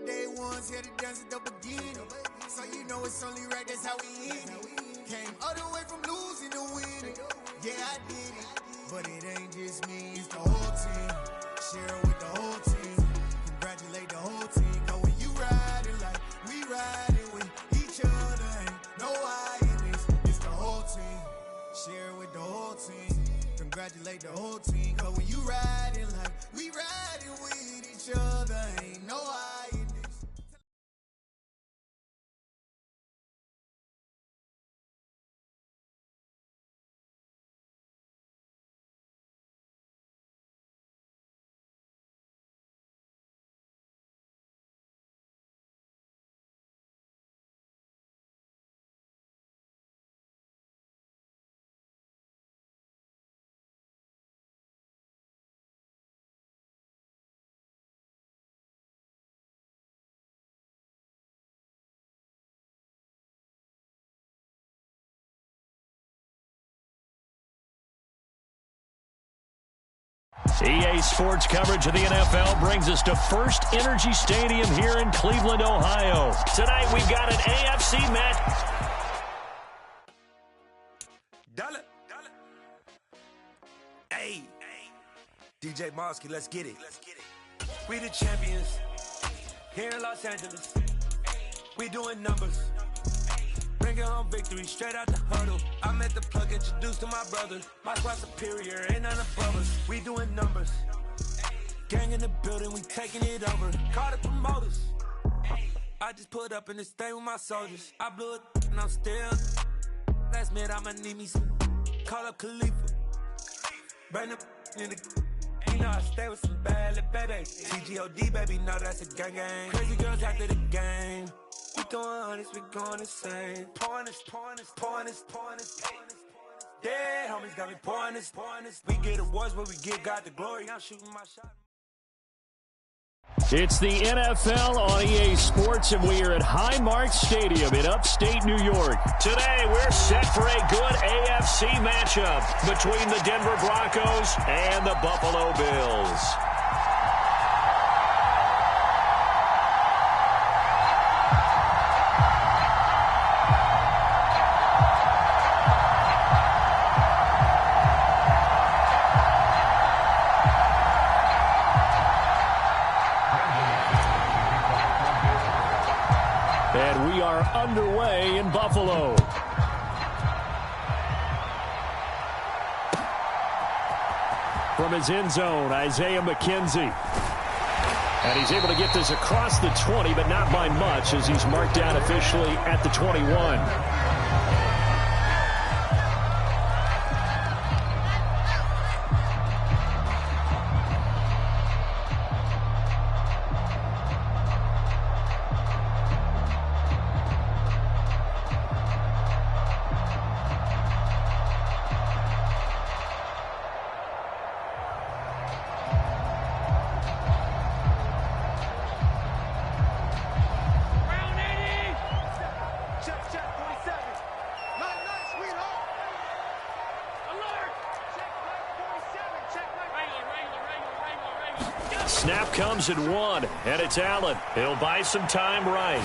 day ones here to dance at the beginning. So you know it's only right, that's how we end it. Came all the way from losing to winning. Yeah, I did it, but it ain't just me, it's the whole team. Share it with the whole team. Congratulate the whole team. Cause when you riding like we riding with each other, ain't no I in this. It's the whole team. Share it with the whole team. Congratulate the whole team. Cause when you riding like we riding with each other, ain't no I in this. EA Sports coverage of the NFL brings us to First Energy Stadium here in Cleveland, Ohio. Tonight we've got an AFC match. Dollar. Hey. DJ Mosky, let's get it. We the champions here in Los Angeles. We doing numbers. Bringing home victory straight out the huddle. I met the plug, introduced to my brother. My squad superior, ain't none above us. We doing numbers. Gang in the building, we taking it over. Call the promoters. I just put up in this thing with my soldiers. I blew it and I'm still. Last minute I'ma need me some. Call up Khalifa. Bring them in the. You know I stay with some bad little baby. TGOD baby, know that's a gang gang. Crazy girls after the game. We doing honest, we going insane. Pouring this. Yeah, homies got me pouring this. We get awards where we give God the glory. I'm shooting my shot. It's the NFL on EA Sports, and we are at Highmark Stadium in upstate New York. Today, we're set for a good AFC matchup between the Denver Broncos and the Buffalo Bills. And we are underway in Buffalo. From his end zone, Isaiah McKenzie. And he's able to get this across the 20, but not by much, as he's marked down officially at the 21. Snap comes at 1, and it's Allen. He'll buy some time right.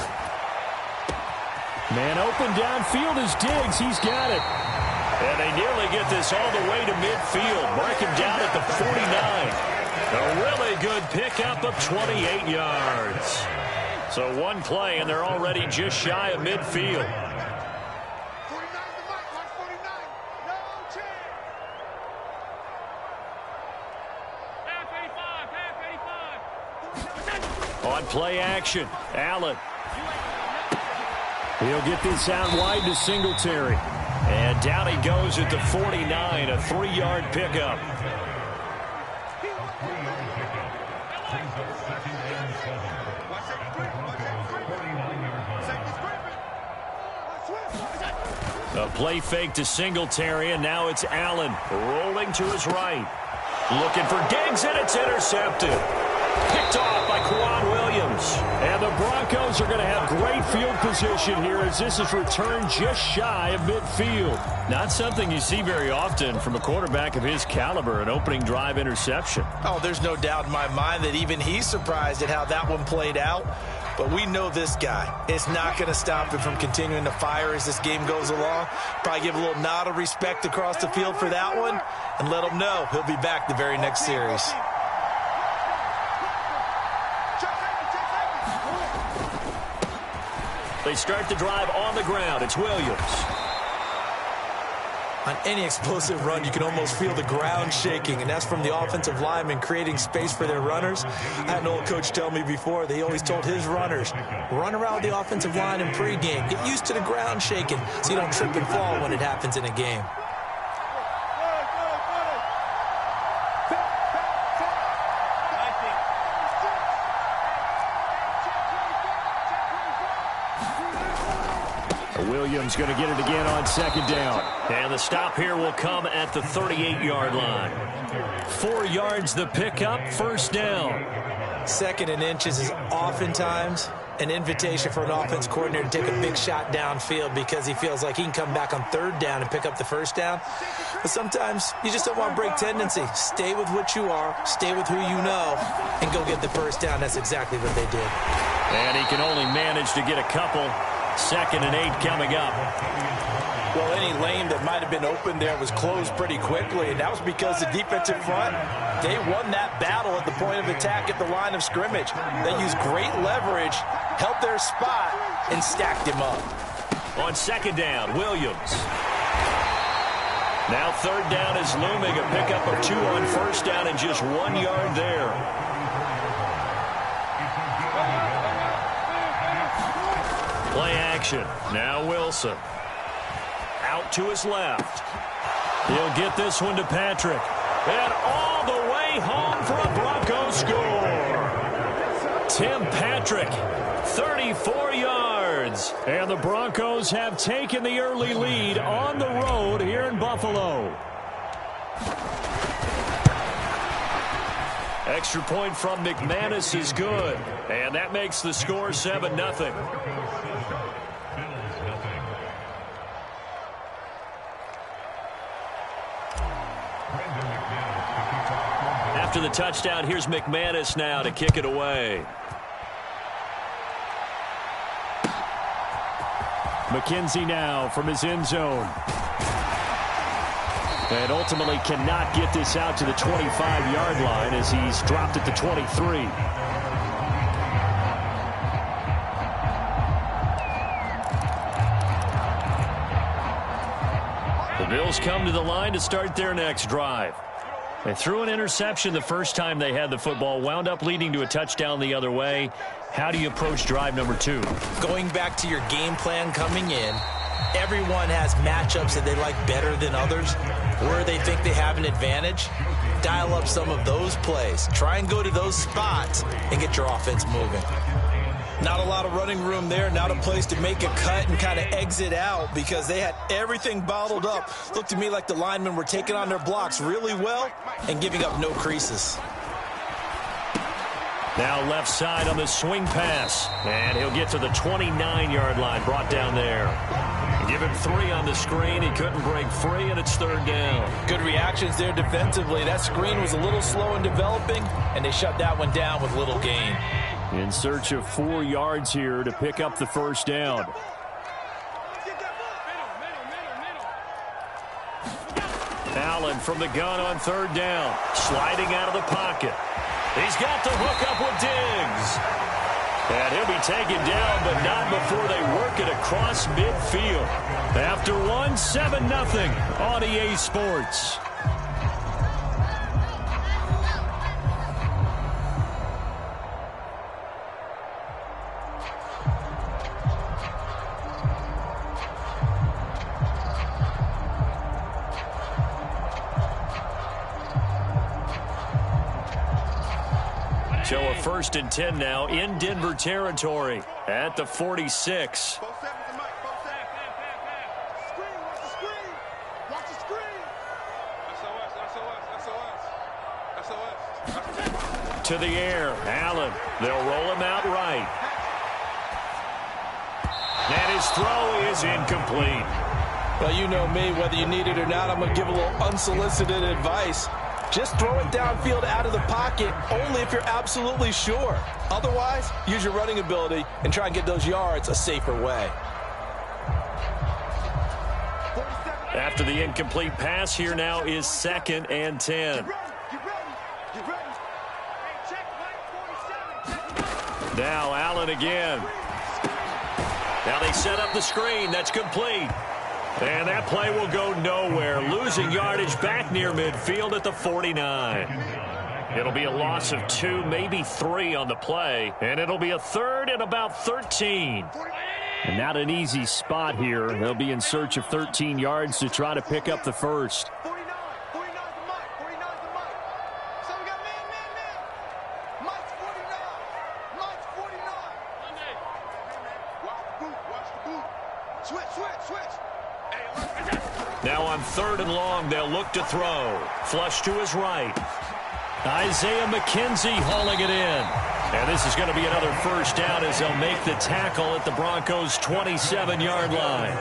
Man open downfield is Diggs. He's got it. And they nearly get this all the way to midfield. Mark him down at the 49. A really good pickup of 28 yards. So one play, and they're already just shy of midfield. On play action, Allen. He'll get this out wide to Singletary. And down he goes at the 49, a 3-yard pickup. A play fake to Singletary, and now it's Allen rolling to his right. Looking for Diggs, and it's intercepted. Picked off by Quan Williams. And the Broncos Broncos are going to have great field position here as this is returned just shy of midfield. Not something you see very often from a quarterback of his caliber, an opening drive interception. Oh, there's no doubt in my mind that even he's surprised at how that one played out. But we know this guy. It's not going to stop him from continuing to fire as this game goes along. Probably give a little nod of respect across the field for that one and let him know he'll be back the very next series. They start the drive on the ground. It's Williams. On any explosive run, you can almost feel the ground shaking, and that's from the offensive linemen creating space for their runners. I had an old coach tell me before, they always told his runners, run around the offensive line in pregame. Get used to the ground shaking so you don't trip and fall when it happens in a game. Williams going to get it again on second down. And the stop here will come at the 38-yard line. 4 yards the pickup, first down. 2nd and inches is oftentimes an invitation for an offense coordinator to take a big shot downfield because he feels like he can come back on 3rd down and pick up the first down. But sometimes you just don't want to break tendency. Stay with what you are, stay with who you know, and go get the first down. That's exactly what they did. And he can only manage to get a couple. 2nd and 8 coming up. Well, any lane that might have been open there was closed pretty quickly, and that was because the defensive front, they won that battle at the point of attack at the line of scrimmage. They used great leverage, held their spot, and stacked him up. On 2nd down, Williams. Now 3rd down is looming, a pickup of 2 on 1st down and just 1 yard there. Play action. Now Wilson. Out to his left. He'll get this one to Patrick. And all the way home for a Broncos score. Tim Patrick, 34 yards. And the Broncos have taken the early lead on the road here in Buffalo. Extra point from McManus is good. And that makes the score 7-0. After the touchdown, here's McManus now to kick it away. McKenzie now from his end zone. And ultimately cannot get this out to the 25-yard line as he's dropped at the 23. The Bills come to the line to start their next drive. They threw an interception the first time they had the football, wound up leading to a touchdown the other way. How do you approach drive number 2? Going back to your game plan coming in, everyone has matchups that they like better than others, where they think they have an advantage. Dial up some of those plays. Try and go to those spots and get your offense moving. Not a lot of running room there, not a place to make a cut and kind of exit out because they had everything bottled up. Looked to me like the linemen were taking on their blocks really well and giving up no creases. Now left side on the swing pass. And he'll get to the 29-yard line, brought down there. Give him 3 on the screen. He couldn't break free, and it's 3rd down. Good reactions there defensively. That screen was a little slow in developing, and they shut that one down with little gain. In search of 4 yards here to pick up the first down. Allen from the gun on 3rd down. Sliding out of the pocket. He's got the hook up with Diggs. And he'll be taken down, but not before they work it across midfield. After 1, 7-0 on EA Sports. So a 1st and 10 now in Denver territory at the 46. To the air, Allen. They'll roll him out right. And his throw is incomplete. Well, you know me, whether you need it or not, I'm going to give a little unsolicited advice. Just throw it downfield out of the pocket only if you're absolutely sure. Otherwise, use your running ability and try and get those yards a safer way. After the incomplete pass, here now is 2nd and 10. Now Allen again. Now they set up the screen. That's complete. And that play will go nowhere. Losing yardage back near midfield at the 49. It'll be a loss of 2, maybe 3 on the play. And it'll be a 3rd and about 13. And not an easy spot here. They'll be in search of 13 yards to try to pick up the first. 49 the mic. 49 the mic. Someone got man. Mike's 49. Mike's 49. Watch the boot. Switch. Now on 3rd and long, they'll look to throw. Flush to his right. Isaiah McKenzie hauling it in. And this is going to be another first down as they'll make the tackle at the Broncos' 27-yard line.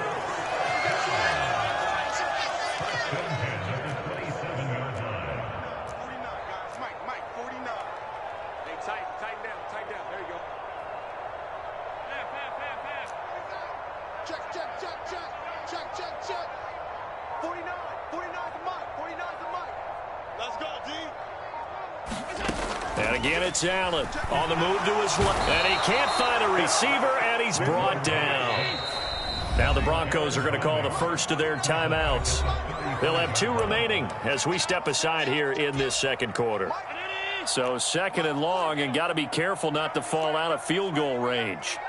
Mike, 49. Hey, tighten down. There you go. Pass. Check. 49 the mic. Let's go, D. And again, it's Allen on the move to his left. And he can't find a receiver, and he's brought down. Now the Broncos are going to call the first of their timeouts. They'll have 2 remaining as we step aside here in this second quarter. So 2nd and long, and got to be careful not to fall out of field goal range. Here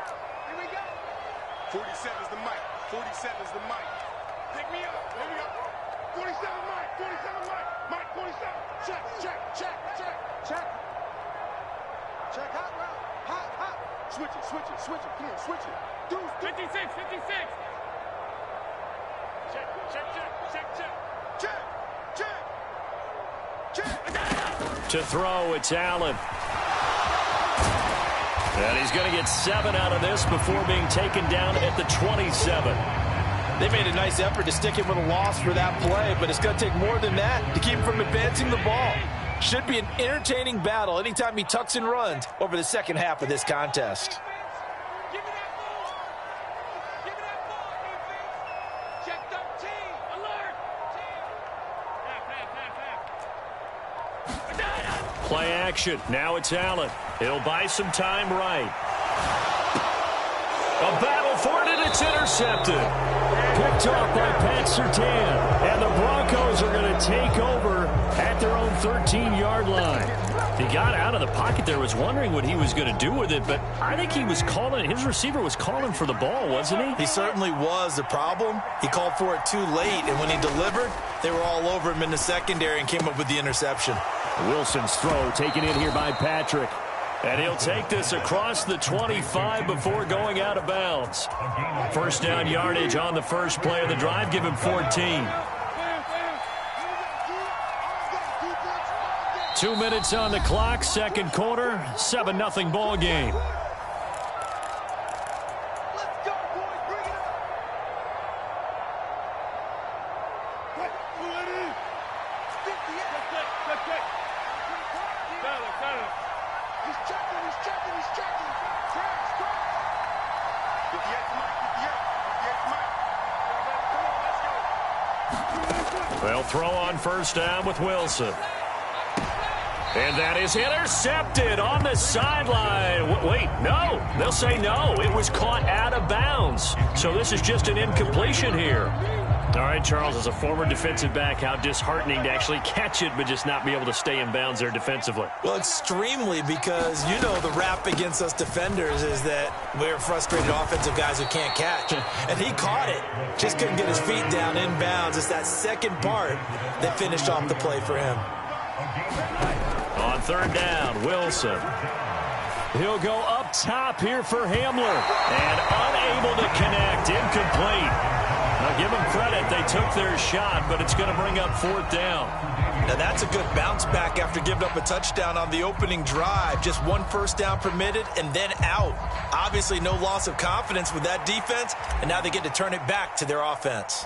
we go. 47's the mic. 47's the mic. Pick me up. Here we go. 47 mic. Mike 47. Check. Check, hot route. Hot. Switch it. Come on, switch it. Dude, 56. Check. To throw, it's Allen. And he's going to get 7 out of this before being taken down at the 27. They made a nice effort to stick him with a loss for that play, but it's going to take more than that to keep him from advancing the ball. Should be an entertaining battle anytime he tucks and runs over the second half of this contest. Give me that ball, defense. Check 13. Alert. Play action. Now it's Allen. He'll buy some time right. A battle for it, and it's intercepted. Picked off by Pat Surtain. And the Broncos are going to take over at their own 13-yard line. He got out of the pocket there, was wondering what he was going to do with it, but I think he was calling, his receiver was calling for the ball, wasn't he? He certainly was. The problem, he called for it too late, and when he delivered, they were all over him in the secondary and came up with the interception. Wilson's throw taken in here by Patrick. And he'll take this across the 25 before going out of bounds. First down yardage on the first play of the drive. Give him 14. 2 minutes on the clock, second quarter, 7-0 ball game. They'll throw on first down with Wilson. And that is intercepted on the sideline. Wait, no. They'll say no. It was caught out of bounds. So this is just an incompletion here. All right, Charles, as a former defensive back, how disheartening to actually catch it but just not be able to stay in bounds there defensively. Well, extremely, because you know the rap against us defenders is that we're frustrated offensive guys who can't catch. And he caught it. Just couldn't get his feet down in bounds. It's that second part that finished off the play for him. On third down, Wilson. He'll go up top here for Hamler. And unable to connect. Incomplete. Now give them credit. They took their shot, but it's going to bring up fourth down. Now that's a good bounce back after giving up a touchdown on the opening drive. Just one first down permitted and then out. Obviously no loss of confidence with that defense, and now they get to turn it back to their offense.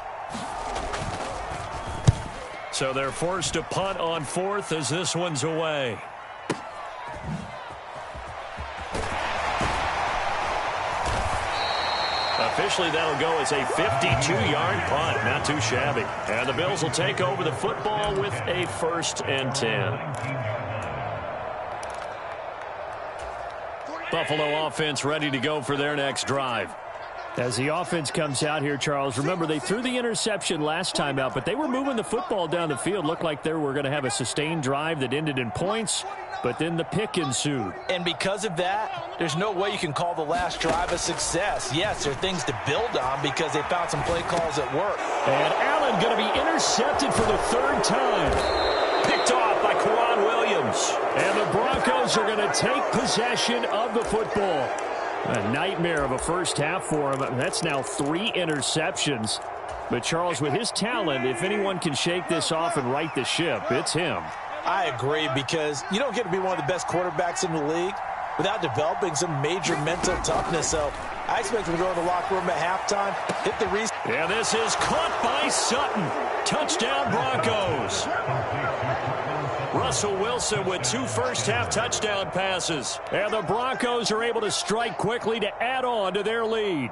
So they're forced to punt on fourth as this one's away. Officially, that'll go as a 52-yard punt. Not too shabby. And the Bills will take over the football with a 1st and 10. Buffalo offense ready to go for their next drive. As the offense comes out here, Charles, remember they threw the interception last time out, but they were moving the football down the field. Looked like they were going to have a sustained drive that ended in points, but then the pick ensued. And because of that, there's no way you can call the last drive a success. Yes, there are things to build on because they found some play calls that work. And Allen going to be intercepted for the 3rd time. Picked off by Kwan Williams. And the Broncos are going to take possession of the football. A nightmare of a first half for him. That's now 3 interceptions. But Charles, with his talent, if anyone can shake this off and right the ship, it's him. I agree, because you don't get to be one of the best quarterbacks in the league without developing some major mental toughness. So I expect him to go to the locker room at halftime, hit the reset. Yeah, this is caught by Sutton. Touchdown Broncos. Russell Wilson with 2 first-half touchdown passes. And the Broncos are able to strike quickly to add on to their lead.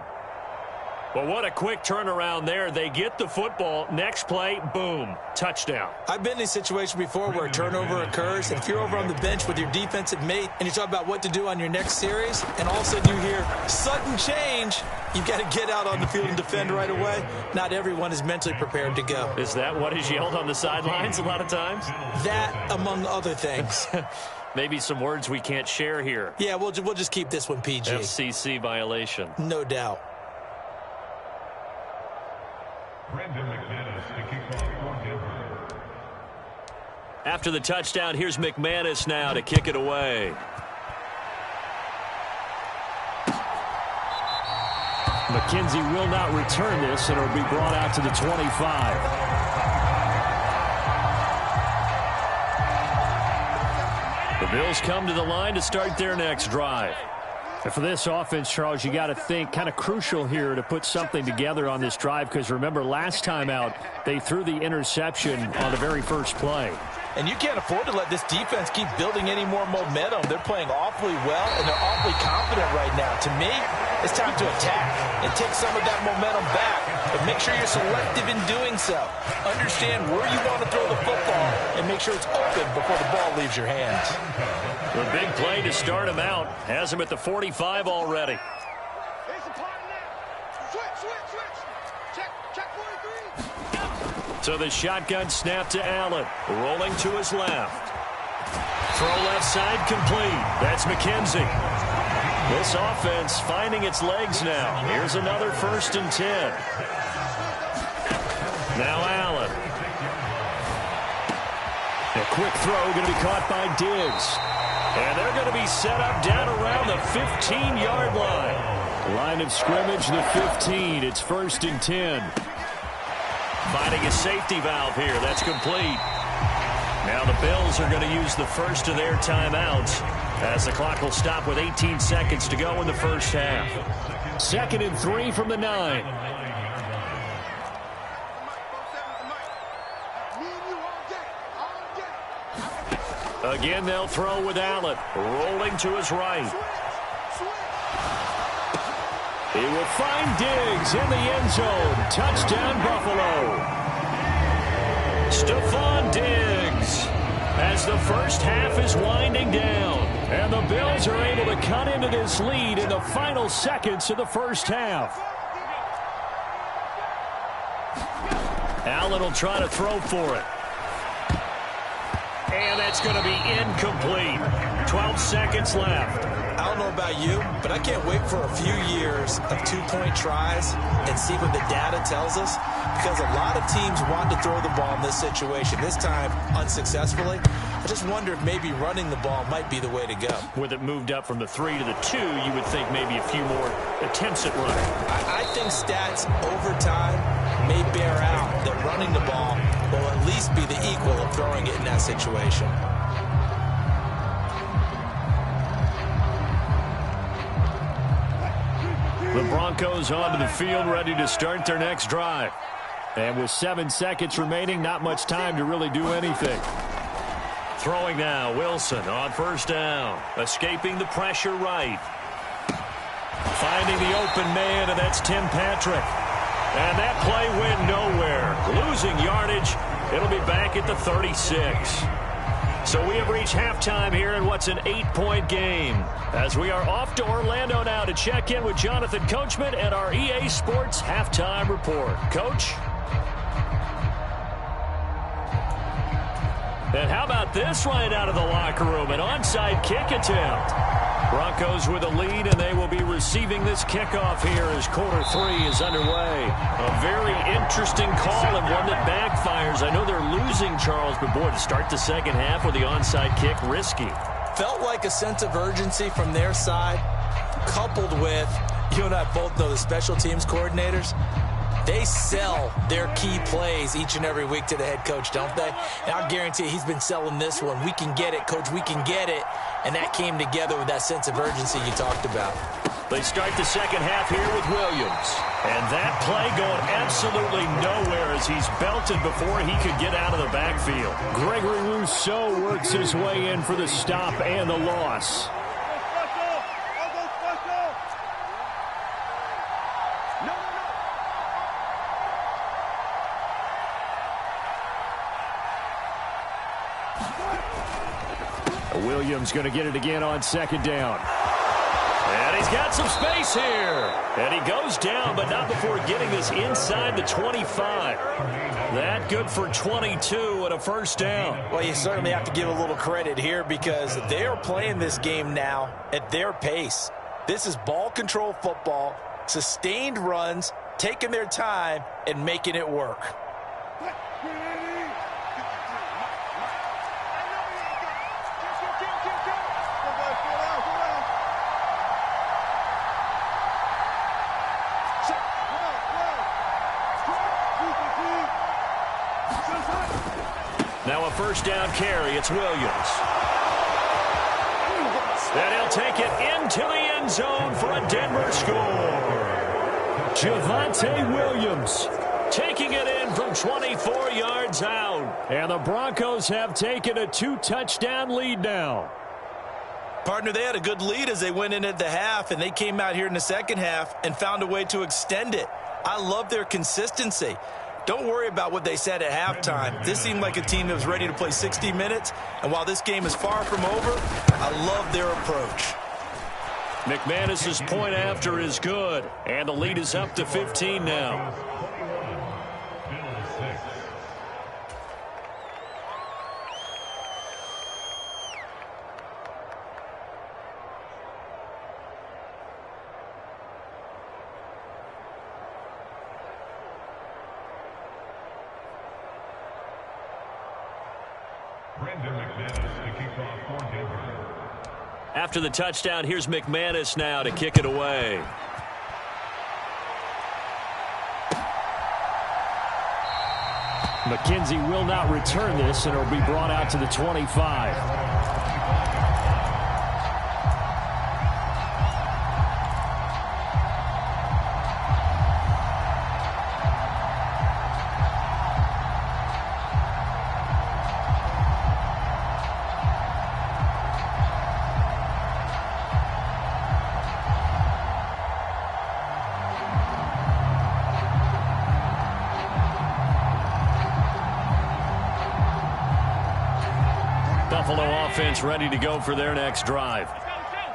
Well, what a quick turnaround there. They get the football. Next play, boom, touchdown. I've been in a situation before where a turnover occurs, and if you're over on the bench with your defensive mate and you talk about what to do on your next series, and all of a sudden you hear sudden change, you've got to get out on the field and defend right away. Not everyone is mentally prepared to go. Is that what is yelled on the sidelines a lot of times? That, among other things. Maybe some words we can't share here. Yeah, we'll just keep this one PG. FCC violation. No doubt. After the touchdown, here's McManus now to kick it away. McKenzie will not return this, and it'll be brought out to the 25. The Bills come to the line to start their next drive. And for this offense, Charles, you got to think kind of crucial here to put something together on this drive, because remember last time out they threw the interception on the very first play. And you can't afford to let this defense keep building any more momentum. They're playing awfully well, and they're awfully confident right now. To me, it's time to attack and take some of that momentum back. But make sure you're selective in doing so. Understand where you want to throw the football and make sure it's open before the ball leaves your hands. The big play to start him out. Has him at the 45 already. So the shotgun snap to Allen. Rolling to his left. Throw left side complete. That's McKenzie. This offense finding its legs now. Here's another 1st and 10. Now Allen. A quick throw going to be caught by Diggs. And they're going to be set up down around the 15-yard line. Line of scrimmage, the 15. It's 1st and 10. Finding a safety valve here. That's complete. Now the Bills are going to use the first of their timeouts as the clock will stop with 18 seconds to go in the first half. 2nd and 3 from the 9. Again, they'll throw with Allen. Rolling to his right. He will find Diggs in the end zone. Touchdown, Buffalo. Stephon Diggs as the first half is winding down. And the Bills are able to cut into this lead in the final seconds of the first half. Allen will try to throw for it. And that's going to be incomplete. 12 seconds left. I don't know about you, but I can't wait for a few years of two-point tries and see what the data tells us, because a lot of teams want to throw the ball in this situation, this time unsuccessfully. I just wonder if maybe running the ball might be the way to go. With it moved up from the 3 to the 2, you would think maybe a few more attempts at running. I think stats over time may bear out that running the ball will at least be the equal of throwing it in that situation. The Broncos onto the field, ready to start their next drive. And with 7 seconds remaining, not much time to really do anything. Throwing now, Wilson on first down. Escaping the pressure right. Finding the open man, and that's Tim Patrick. And that play went nowhere. Losing yardage. It'll be back at the 36. So we have reached halftime here in what's an 8-point game. As we are off to Orlando now to check in with Jonathan Coachman and our EA Sports Halftime Report. Coach? And how about this right out of the locker room? An onside kick attempt. Broncos with a lead, and they will be receiving this kickoff here as quarter 3 is underway. A very interesting call and one that backfires. I know they're losing, Charles, but boy, to start the second half with the onside kick, risky. Felt like a sense of urgency from their side, coupled with, you and I both know the special teams coordinators, they sell their key plays each and every week to the head coach, don't they? And I'll guarantee he's been selling this one. We can get it, coach, we can get it. And that came together with that sense of urgency you talked about. They start the second half here with Williams. And that play going absolutely nowhere as he's belted before he could get out of the backfield. Gregory Rousseau works his way in for the stop and the loss. Williams going to get it again on second down. And he's got some space here. And he goes down, but not before getting this inside the 25. That good for 22 and a first down. Well, you certainly have to give a little credit here because they're playing this game now at their pace. This is ball control football, sustained runs, taking their time, and making it work. Now a first down carry. It's Williams. And he'll take it into the end zone for a Denver score. Javonte Williams taking it in from 24 yards out. And the Broncos have taken a 2-touchdown lead now. Partner, they had a good lead as they went in at the half, and they came out here in the second half and found a way to extend it. I love their consistency. Don't worry about what they said at halftime. This seemed like a team that was ready to play 60 minutes, and while this game is far from over, I love their approach. McManus's point after is good, and the lead is up to 15 now. After the touchdown, here's McManus now to kick it away. McKenzie will not return this, and it will be brought out to the 25. Buffalo offense ready to go for their next drive.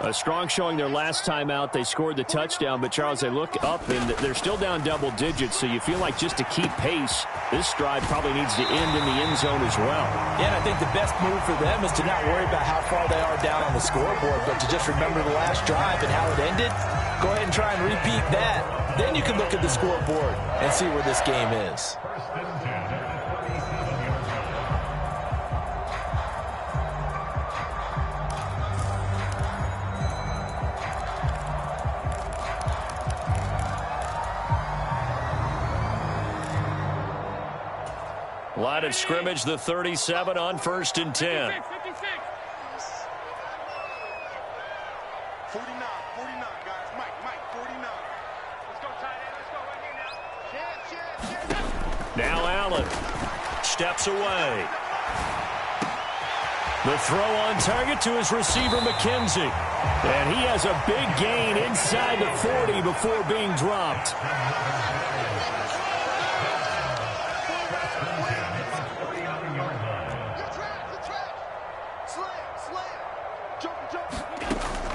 A strong showing their last time out. They scored the touchdown, but, Charles, they look up, and they're still down double digits, so you feel like just to keep pace, this drive probably needs to end in the end zone as well. Yeah, and I think the best move for them is to not worry about how far they are down on the scoreboard, but to just remember the last drive and how it ended. Go ahead and try and repeat that. Then you can look at the scoreboard and see where this game is. Line of scrimmage, the 37 on 1st and 10. 49, guys. Mike, 49. Let's go, tight end. Let's go right here now. Now Allen steps away. The throw on target to his receiver, McKenzie. And he has a big gain inside the 40 before being dropped.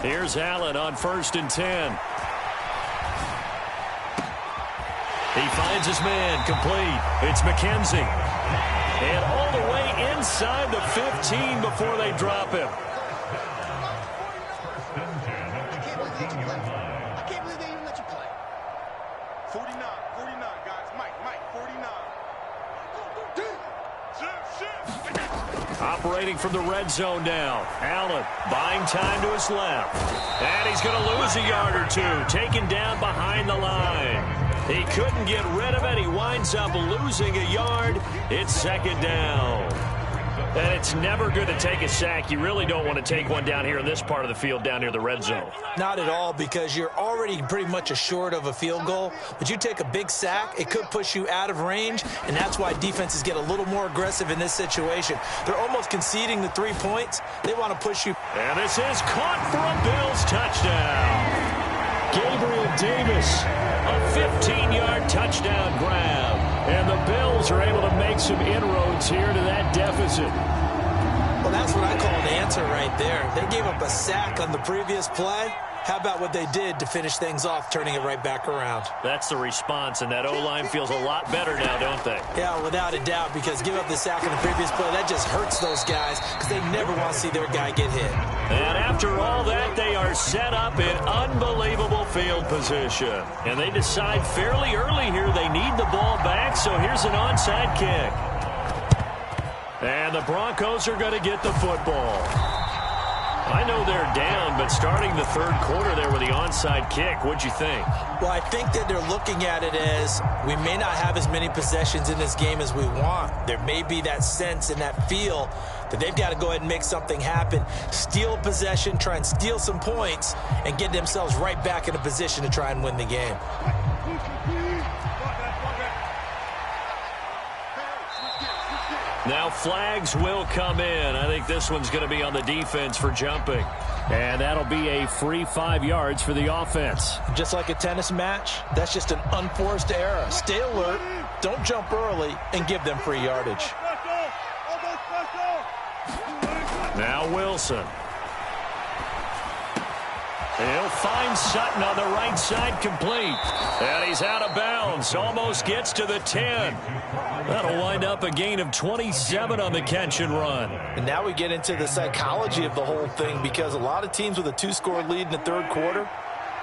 Here's Allen on 1st and 10. He finds his man, complete. It's McKenzie. And all the way inside the 15 before they drop him. I can't believe they even let you play. 49, guys. Mike, 49. Operating from the red zone now. Allen buying time to his left. And he's going to lose a yard or two. Taken down behind the line. He couldn't get rid of it. He winds up losing a yard. It's 2nd down. And it's never good to take a sack. You really don't want to take one down here in this part of the field down near the red zone. Not at all, because you're already pretty much assured of a field goal. But you take a big sack, it could push you out of range, and that's why defenses get a little more aggressive in this situation. They're almost conceding the 3 points. They want to push you. And this is caught for a Bills touchdown. Gabriel Davis, a 15-yard touchdown grab. And the Bills are able to make some inroads here to that deficit. Well, that's what I call an answer right there. They gave up a sack on the previous play. How about what they did to finish things off, turning it right back around? That's the response, and that O-line feels a lot better now, don't they? Yeah, without a doubt, because give up the sack on the previous play, that just hurts those guys because they never want to see their guy get hit. And after all that, they are set up in unbelievable field position. And they decide fairly early here they need the ball back, so here's an onside kick. And the Broncos are going to get the football. I know they're down, but starting the 3rd quarter there with the onside kick, what'd you think? Well, I think that they're looking at it as we may not have as many possessions in this game as we want. There may be that sense and that feel that they've got to go ahead and make something happen, steal a possession, try and steal some points, and get themselves right back in a position to try and win the game. Now flags will come in. I think this one's going to be on the defense for jumping. And that'll be a free 5 yards for the offense. Just like a tennis match, that's just an unforced error. Stay alert, don't jump early, and give them free yardage. Now Wilson. He'll find Sutton on the right side, complete. And he's out of bounds. Almost gets to the 10. That'll wind up a gain of 27 on the catch and run. And now we get into the psychology of the whole thing, because a lot of teams with a 2-score lead in the 3rd quarter,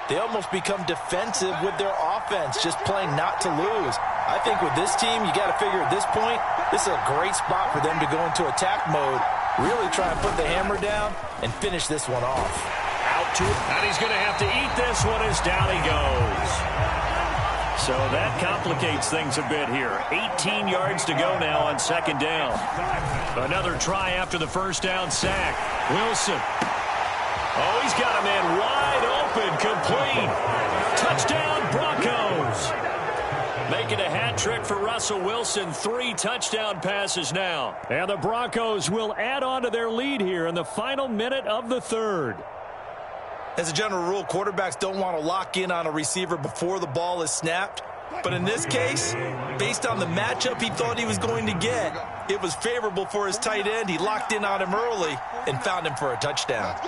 they almost become defensive with their offense, just playing not to lose. I think with this team, you got to figure at this point, this is a great spot for them to go into attack mode, really try and put the hammer down and finish this one off. Out to it, and he's going to have to eat this one as down he goes. So that complicates things a bit here. 18 yards to go now on 2nd down. Another try after the 1st down sack. Wilson. Oh, he's got a man wide open, complete. Touchdown, Broncos. Making a hat trick for Russell Wilson. 3 touchdown passes now. And the Broncos will add on to their lead here in the final minute of the 3rd. As a general rule, quarterbacks don't want to lock in on a receiver before the ball is snapped. But in this case, based on the matchup he thought he was going to get, it was favorable for his tight end. He locked in on him early and found him for a touchdown.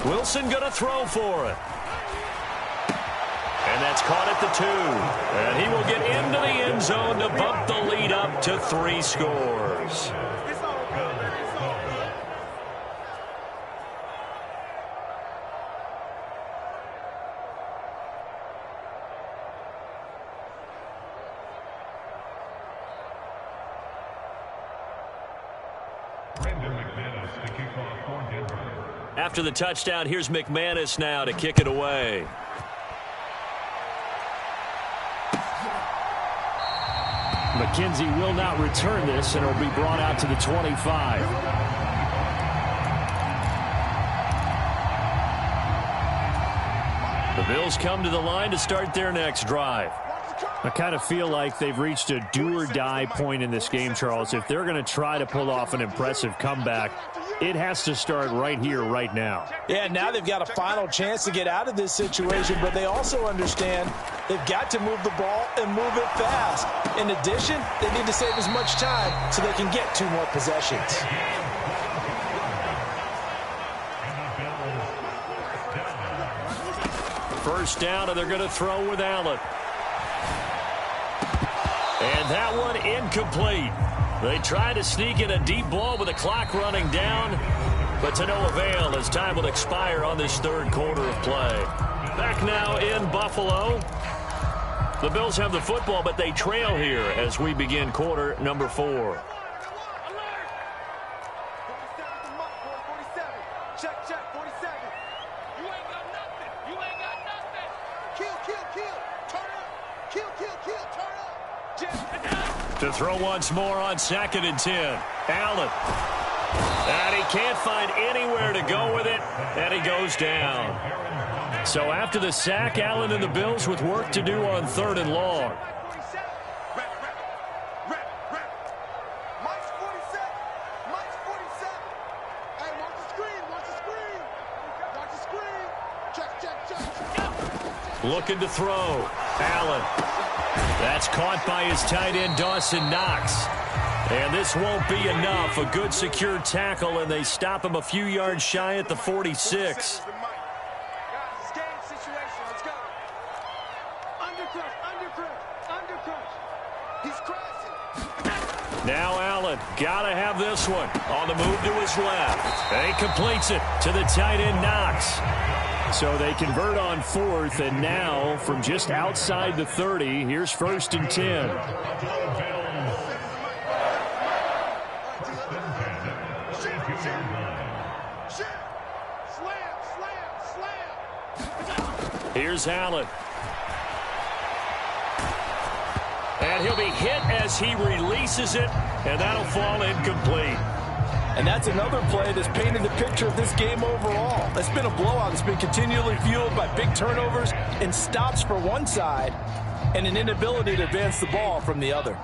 Wilson going to throw for it. And that's caught at the 2. And he will get into the end zone to bump the lead up to 3 scores. Brandon McManus to kick off for Denver. After the touchdown, here's McManus now to kick it away. McKenzie will not return this, and it'll be brought out to the 25. The Bills come to the line to start their next drive. I kind of feel like they've reached a do-or-die point in this game, Charles. If they're going to try to pull off an impressive comeback, it has to start right here, right now. Yeah, now they've got a final chance to get out of this situation, but they also understand they've got to move the ball and move it fast. In addition, they need to save as much time so they can get 2 more possessions. First down, and they're going to throw with Allen. And that one incomplete. They try to sneak in a deep ball with the clock running down, but to no avail as time will expire on this third quarter of play. Back now in Buffalo. The Bills have the football, but they trail here as we begin quarter number 4. To throw once more on 2nd and 10. Allen. And he can't find anywhere to go with it, and he goes down. So after the sack, Allen and the Bills with work to do on 3rd and long. Looking to throw. Allen. That's caught by his tight end, Dawson Knox. And this won't be enough. A good secure tackle, and they stop him a few yards shy at the 46. Now Allen, gotta have this one. On the move to his left. And he completes it to the tight end, Knox. So they convert on 4th, and now from just outside the 30, here's 1st and 10. Here's Allen. And he'll be hit as he releases it, and that'll fall incomplete. And that's another play that's painted the picture of this game overall. It's been a blowout. It's been continually fueled by big turnovers and stops for one side and an inability to advance the ball from the other.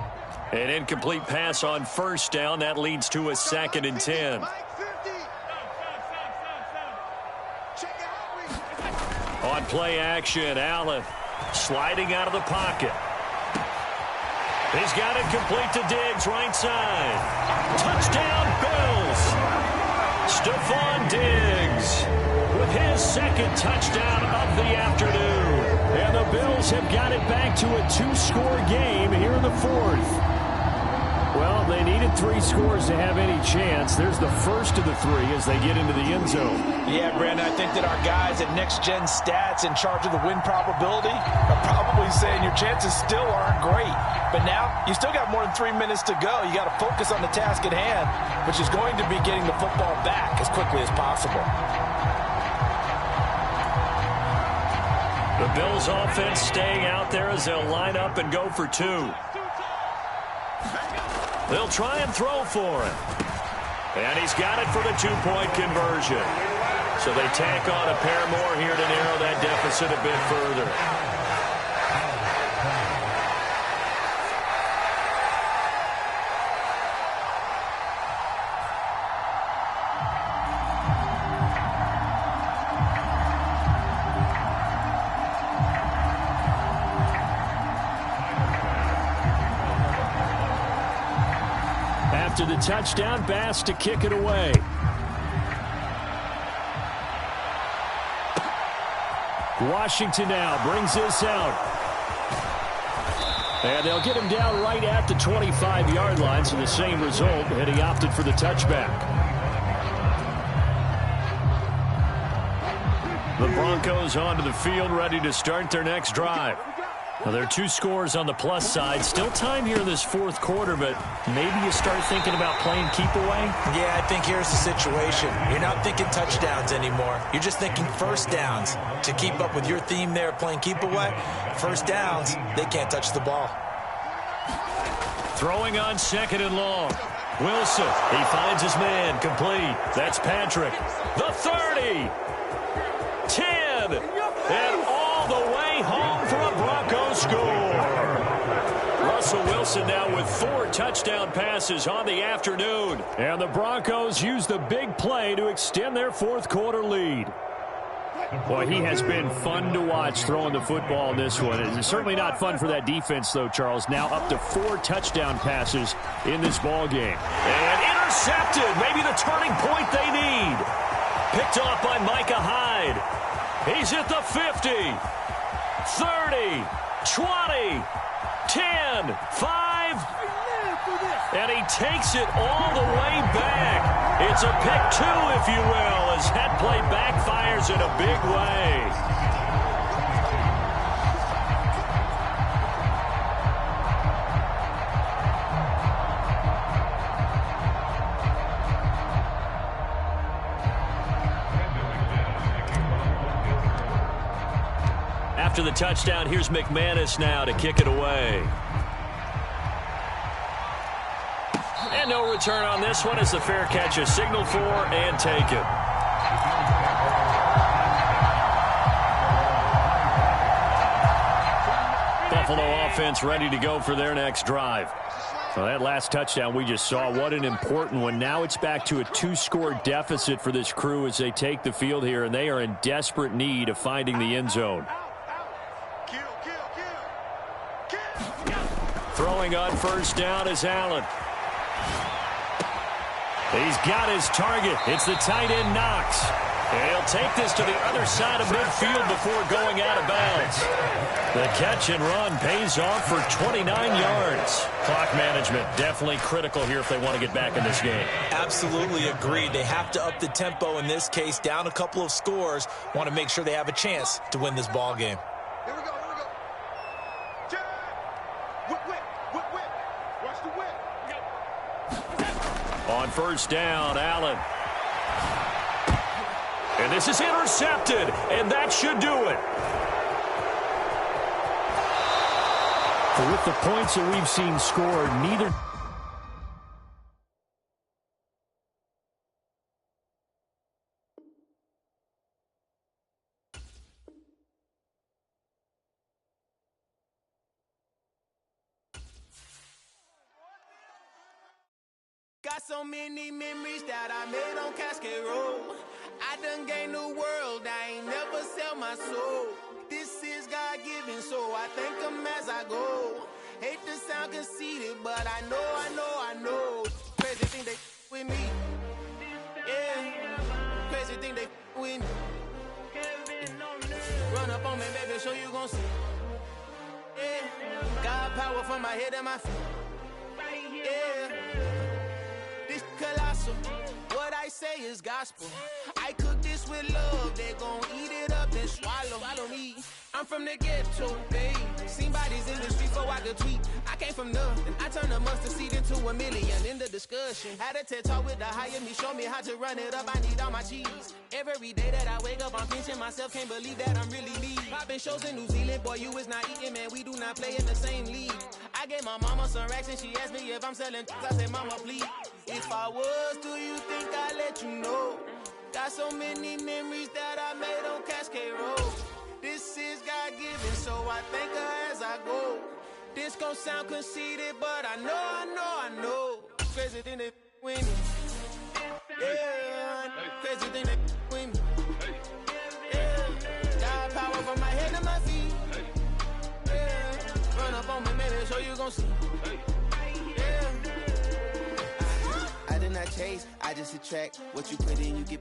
An incomplete pass on 1st down. That leads to a 2nd and 10. On play action, Allen sliding out of the pocket. He's got it complete to Diggs, right side. Touchdown, Bills. Stephon Diggs with his 2nd touchdown of the afternoon. And the Bills have got it back to a 2-score game here in the 4th. Well, they needed 3 scores to have any chance. There's the first of the 3 as they get into the end zone. Yeah, Brandon, I think that our guys at Next Gen Stats in charge of the win probability are probably saying your chances still aren't great. But now, you still got more than 3 minutes to go. You got to focus on the task at hand, which is going to be getting the football back as quickly as possible. The Bills offense staying out there as they'll line up and go for 2. They'll try and throw for him. And he's got it for the 2-point conversion. So they tack on a pair more here to narrow that deficit a bit further. To the touchdown, Bass to kick it away. Washington now brings this out. And they'll get him down right at the 25-yard line, so the same result, and he opted for the touchback. The Broncos onto the field, ready to start their next drive. Well, there are 2 scores on the plus side. Still time here in this fourth quarter, but maybe you start thinking about playing keep away? Yeah, I think here's the situation. You're not thinking touchdowns anymore. You're just thinking first downs. To keep up with your theme there, playing keep away, first downs, they can't touch the ball. Throwing on 2nd and long. Wilson, he finds his man, complete. That's Patrick. The 30. 10. And all the way home for a Broncos score. Russell Wilson now with 4 touchdown passes on the afternoon. And the Broncos use the big play to extend their fourth quarter lead. Boy, he has been fun to watch throwing the football in this one. It's certainly not fun for that defense, though, Charles. Now up to 4 touchdown passes in this ball game. And intercepted. Maybe the turning point they need. Picked off by Micah Hyde. He's at the 50, 30, 20, 10, 5. And he takes it all the way back. It's a pick 2, if you will, as that play backfires in a big way. After the touchdown, here's McManus now to kick it away. And no return on this one as the fair catch is signaled for and taken. Buffalo offense ready to go for their next drive. So that last touchdown we just saw, what an important one. Now it's back to a 2-score deficit for this crew as they take the field here, and they are in desperate need of finding the end zone. Throwing on first down is Allen. He's got his target. It's the tight end Knox. And he'll take this to the other side of midfield before going out of bounds. The catch and run pays off for 29 yards. Clock management definitely critical here if they want to get back in this game. Absolutely agreed. They have to up the tempo in this case, down a couple of scores. Want to make sure they have a chance to win this ball game. Here we go. Whip. Watch the whip. On first down, Allen. And this is intercepted, and that should do it. So with the points that we've seen scored, neither... Got so many memories that I made on Cascade Road. I done gained the world, I ain't never sell my soul. This is God-given, so I thank him as I go. Hate to sound conceited, but I know. Crazy thing they with me. Yeah, crazy thing they with me. Run up on me, baby, so you gon' see. Yeah, God power from my head and my feet. Yeah. Colossal, what I say is gospel. I cook this with love, they gon' eat it up and swallow me. I'm from the ghetto, babe. Seen bodies in the street before I could tweet. I came from nothing, I turned a mustard seed into a million. In the discussion, had a TED talk with the higher me, show me how to run it up. I need all my cheese. Every day that I wake up, I'm pinching myself, can't believe that I'm really me. Popping shows in New Zealand, boy, you is not eating, man. We do not play in the same league. I gave my mama some racks and she asked me if I'm selling. I said, mama, please. If I was, do you think I'd let you know? Got so many memories that I made on Cascade Road. This is God-given, so I thank her as I go. This gon' sound conceited, but I know. Crazy thing they with me. Yeah, crazy thing they with me. Yeah, got power from my head to my feet. Yeah, run up on me, maybe, so you gon' see. Yeah. I did not chase, I just attract what you put in, you get.